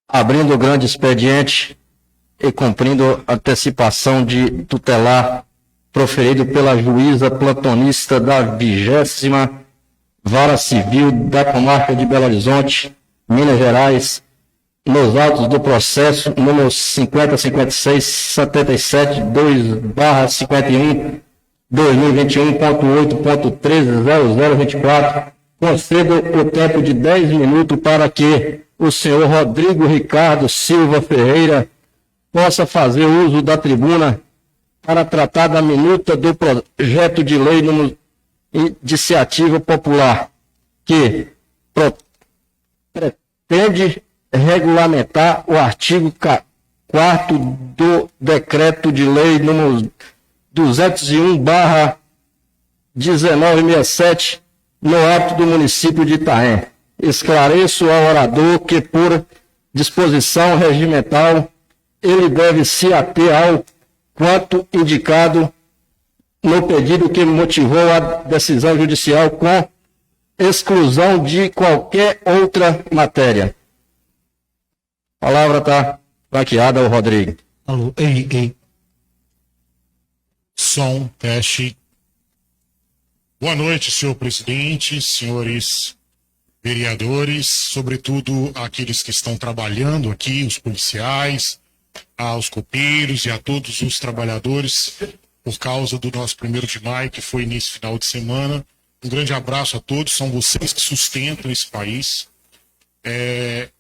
abrindo o grande expediente e cumprindo a antecipação de tutelar proferido pela juíza plantonista da 20ª Vara Civil da Comarca de Belo Horizonte, Minas Gerais, nos autos do processo número 505677-2/51, 2021.8.130024, concedo o tempo de 10 minutos para que o senhor Rodrigo Ricardo Silva Ferreira possa fazer uso da tribuna para tratar da minuta do projeto de lei número Iniciativa Popular, que pretende regulamentar o artigo 4º do Decreto de Lei número 201/1967, no âmbito do município de Itaém. Esclareço ao orador que, por disposição regimental, ele deve se ater ao quanto indicado no pedido que motivou a decisão judicial, com exclusão de qualquer outra matéria. A palavra está franqueada ao Rodrigo. Alô, ei. Som, teste. Boa noite, senhor presidente, senhores vereadores, sobretudo aqueles que estão trabalhando aqui, os policiais, aos copeiros e a todos os trabalhadores por causa do nosso 1º de maio, que foi nesse final de semana. Um grande abraço a todos, são vocês que sustentam esse país.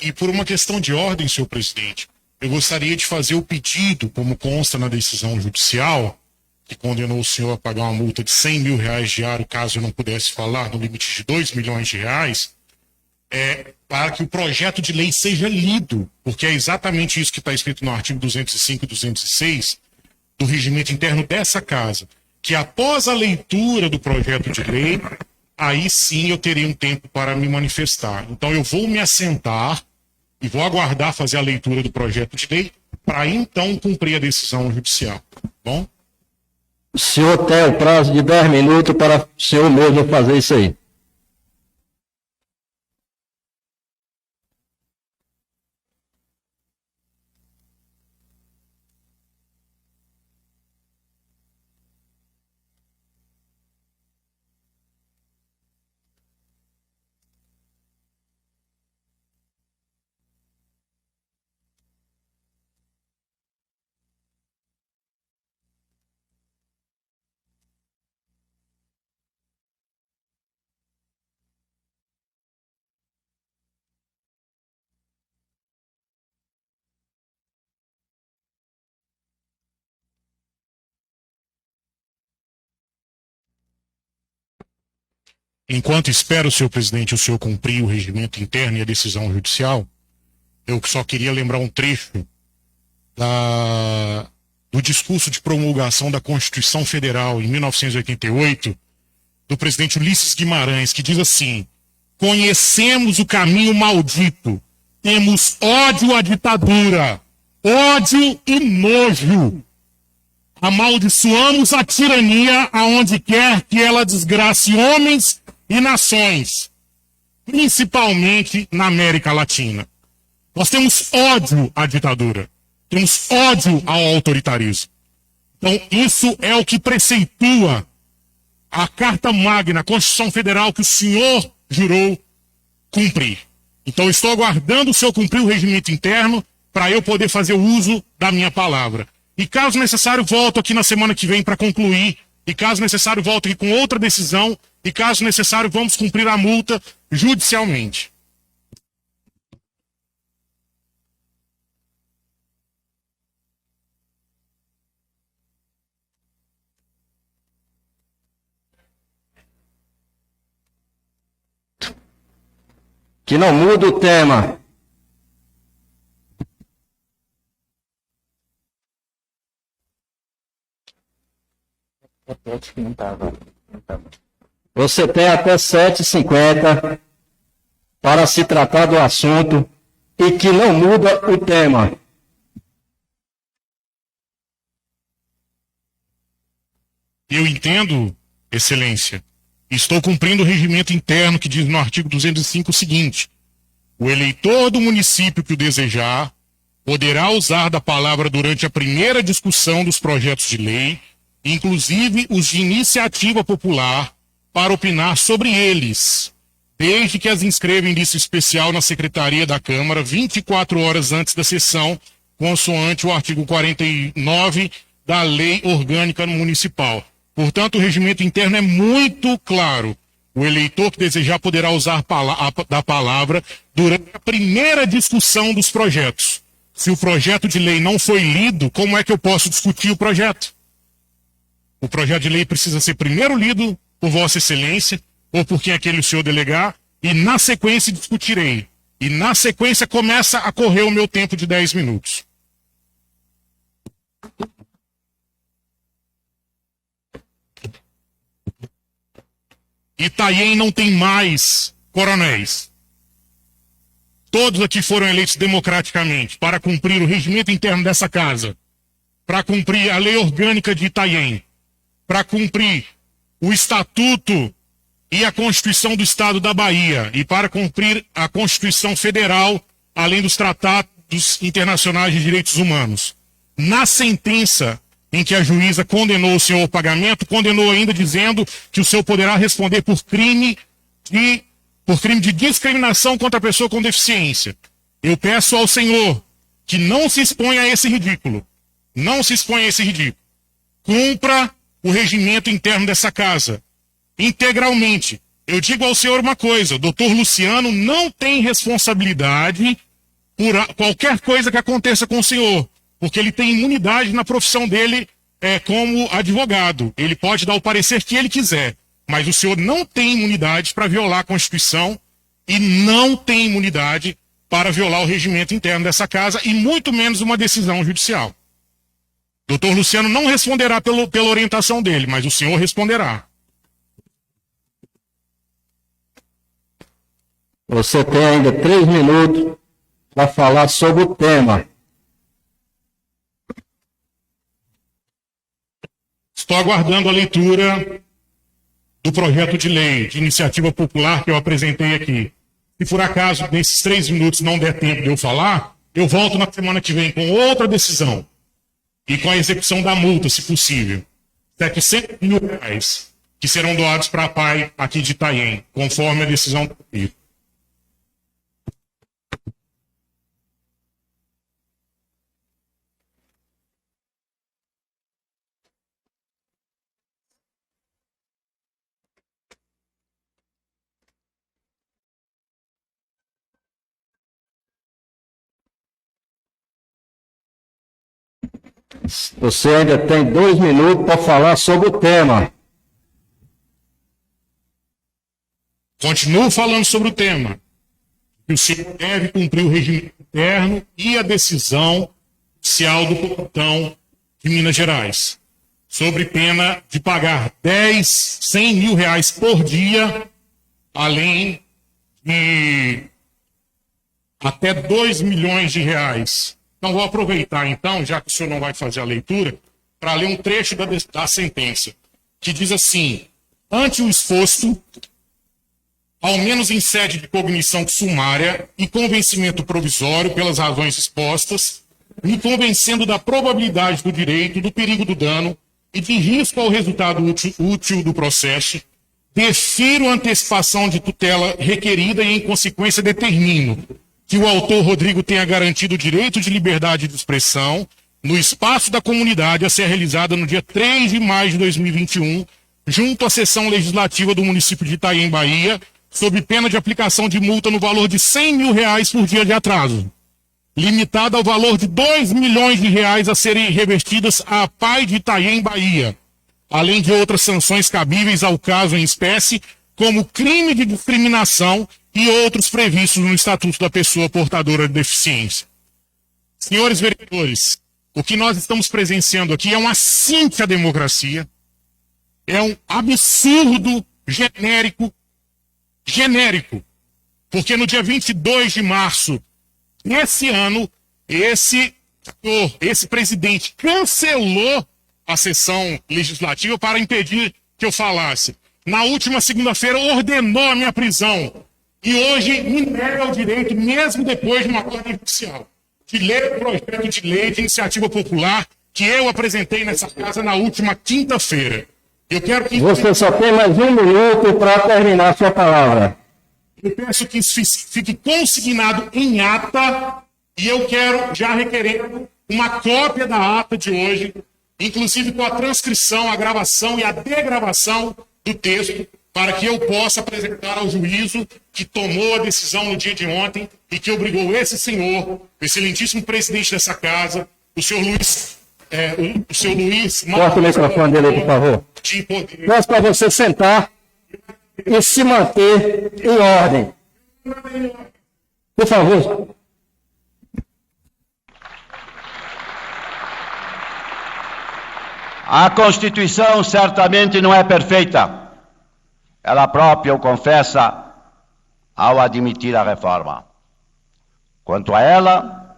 E por uma questão de ordem, senhor presidente, eu gostaria de fazer o pedido, como consta na decisão judicial, que condenou o senhor a pagar uma multa de R$100 mil diário, caso eu não pudesse falar, no limite de R$2 milhões, para que o projeto de lei seja lido, porque é exatamente isso que está escrito no artigo 205 e 206 do regimento interno dessa casa, que após a leitura do projeto de lei, aí sim eu terei um tempo para me manifestar. Então eu vou me assentar e vou aguardar fazer a leitura do projeto de lei para então cumprir a decisão judicial. Bom? O senhor tem o prazo de 10 minutos para o senhor mesmo fazer isso aí. Enquanto espero, senhor presidente, o senhor cumprir o regimento interno e a decisão judicial, eu só queria lembrar um trecho do discurso de promulgação da Constituição Federal em 1988, do presidente Ulisses Guimarães, que diz assim: conhecemos o caminho maldito, temos ódio à ditadura, ódio e nojo. Amaldiçoamos a tirania aonde quer que ela desgrace homens e nações, principalmente na América Latina. Nós temos ódio à ditadura, temos ódio ao autoritarismo. Então, isso é o que preceitua a Carta Magna, a Constituição Federal, que o senhor jurou cumprir. Então, estou aguardando o senhor cumprir o regimento interno para eu poder fazer o uso da minha palavra. E, caso necessário, volto aqui na semana que vem para concluir. E, caso necessário, volto aqui com outra decisão. E, caso necessário, vamos cumprir a multa judicialmente. Que não muda o tema. Você tem até 7h50 para se tratar do assunto e que não muda o tema. Eu entendo, Excelência. Estou cumprindo o regimento interno que diz no artigo 205 o seguinte: O eleitor do município que o desejar poderá usar da palavra durante a primeira discussão dos projetos de lei, inclusive os de iniciativa popular, para opinar sobre eles, desde que as inscreva em lista especial na Secretaria da Câmara 24 horas antes da sessão, consoante o artigo 49 da Lei Orgânica Municipal. Portanto, o regimento interno é muito claro. O eleitor que desejar poderá usar da palavra durante a primeira discussão dos projetos. Se o projeto de lei não foi lido, como é que eu posso discutir o projeto? O projeto de lei precisa ser primeiro lido por Vossa Excelência, ou por quem aquele o senhor delegar, e na sequência discutirei. E na sequência começa a correr o meu tempo de 10 minutos. Itanhaém não tem mais coronéis. Todos aqui foram eleitos democraticamente para cumprir o regimento interno dessa casa, para cumprir a lei orgânica de Itanhaém, para cumprir o Estatuto e a Constituição do Estado da Bahia e para cumprir a Constituição Federal, além dos tratados internacionais de direitos humanos. Na sentença em que a juíza condenou o senhor ao pagamento, condenou ainda dizendo que o senhor poderá responder por crime de discriminação contra a pessoa com deficiência. Eu peço ao senhor que não se exponha a esse ridículo. Não se exponha a esse ridículo. Cumpra o regimento interno dessa casa, integralmente. Eu digo ao senhor uma coisa, o doutor Luciano não tem responsabilidade por qualquer coisa que aconteça com o senhor, porque ele tem imunidade na profissão dele como advogado. Ele pode dar o parecer que ele quiser, mas o senhor não tem imunidade para violar a Constituição e não tem imunidade para violar o regimento interno dessa casa e muito menos uma decisão judicial. Doutor Luciano não responderá pela orientação dele, mas o senhor responderá. Você tem ainda 3 minutos para falar sobre o tema. Estou aguardando a leitura do projeto de lei de iniciativa popular que eu apresentei aqui. Se por acaso nesses 3 minutos não der tempo de eu falar, eu volto na semana que vem com outra decisão. E com a execução da multa, se possível. 700 mil reais que serão doados para a PAI aqui de Itanhaém, conforme a decisão do prefeito. Você ainda tem 2 minutos para falar sobre o tema. Continuo falando sobre o tema. Que o senhor deve cumprir o regimento interno e a decisão oficial do Plantão de Minas Gerais, sobre pena de pagar 100 mil reais por dia, além de até 2 milhões de reais. Então, vou aproveitar, então, já que o senhor não vai fazer a leitura, para ler um trecho da sentença, que diz assim: ante o exposto, ao menos em sede de cognição sumária e convencimento provisório pelas razões expostas, me convencendo da probabilidade do direito, do perigo do dano e de risco ao resultado útil do processo, defiro a antecipação de tutela requerida e, em consequência, determino que o autor Rodrigo tenha garantido o direito de liberdade de expressão no espaço da comunidade a ser realizada no dia 3 de maio de 2021, junto à sessão legislativa do município de Itanhaém, Bahia, sob pena de aplicação de multa no valor de 100 mil reais por dia de atraso, limitada ao valor de 2 milhões de reais a serem revestidas à PAI de Itanhaém, Bahia, além de outras sanções cabíveis ao caso em espécie, como crime de discriminação e outros previstos no Estatuto da Pessoa Portadora de Deficiência. Senhores vereadores, o que nós estamos presenciando aqui é um assinte à democracia, é um absurdo genérico, porque no dia 22 de março desse ano, esse presidente cancelou a sessão legislativa para impedir que eu falasse. Na última segunda-feira ordenou a minha prisão. e hoje me nega o direito, mesmo depois de uma ordem judicial, de ler o projeto de lei de iniciativa popular que eu apresentei nessa casa na última quinta-feira. Eu quero que... Você só tem mais 1 minuto para terminar sua palavra. Eu peço que isso fique consignado em ata, e eu quero, já requerendo, uma cópia da ata de hoje, inclusive com a transcrição, a gravação e a degravação do texto, para que eu possa apresentar ao juízo que tomou a decisão no dia de ontem e que obrigou esse senhor, o excelentíssimo presidente dessa casa, o senhor Luiz... o senhor Luiz... Corta o microfone dele aí, por favor. De poder... Peço para você sentar e se manter em ordem. Por favor. A Constituição certamente não é perfeita. Ela própria o confessa ao admitir a reforma. Quanto a ela,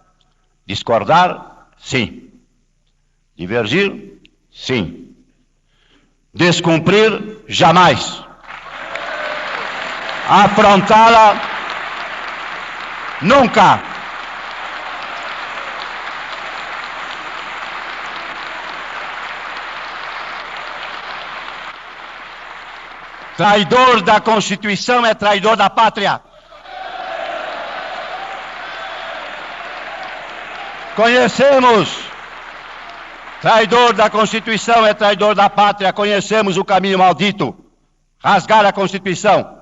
discordar, sim. Divergir, sim. Descumprir, jamais. Afrontá-la, nunca. Traidor da Constituição é traidor da pátria. Conhecemos. Traidor da Constituição é traidor da pátria. Conhecemos o caminho maldito. Rasgar a Constituição.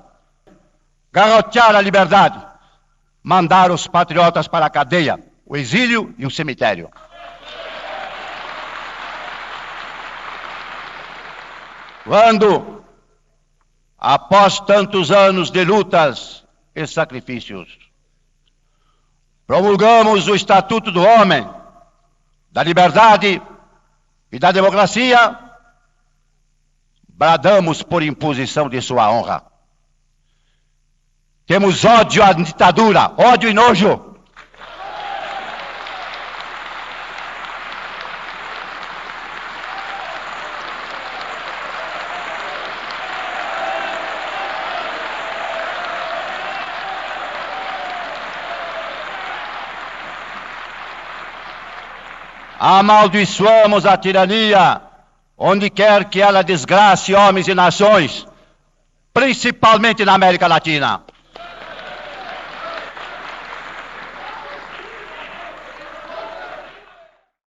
Garrotear a liberdade. Mandar os patriotas para a cadeia, o exílio e o cemitério. Quando, após tantos anos de lutas e sacrifícios, promulgamos o Estatuto do Homem, da Liberdade e da Democracia, bradamos por imposição de sua honra. Temos ódio à ditadura, ódio e nojo. Amaldiçoamos a tirania, onde quer que ela desgrace homens e nações, principalmente na América Latina.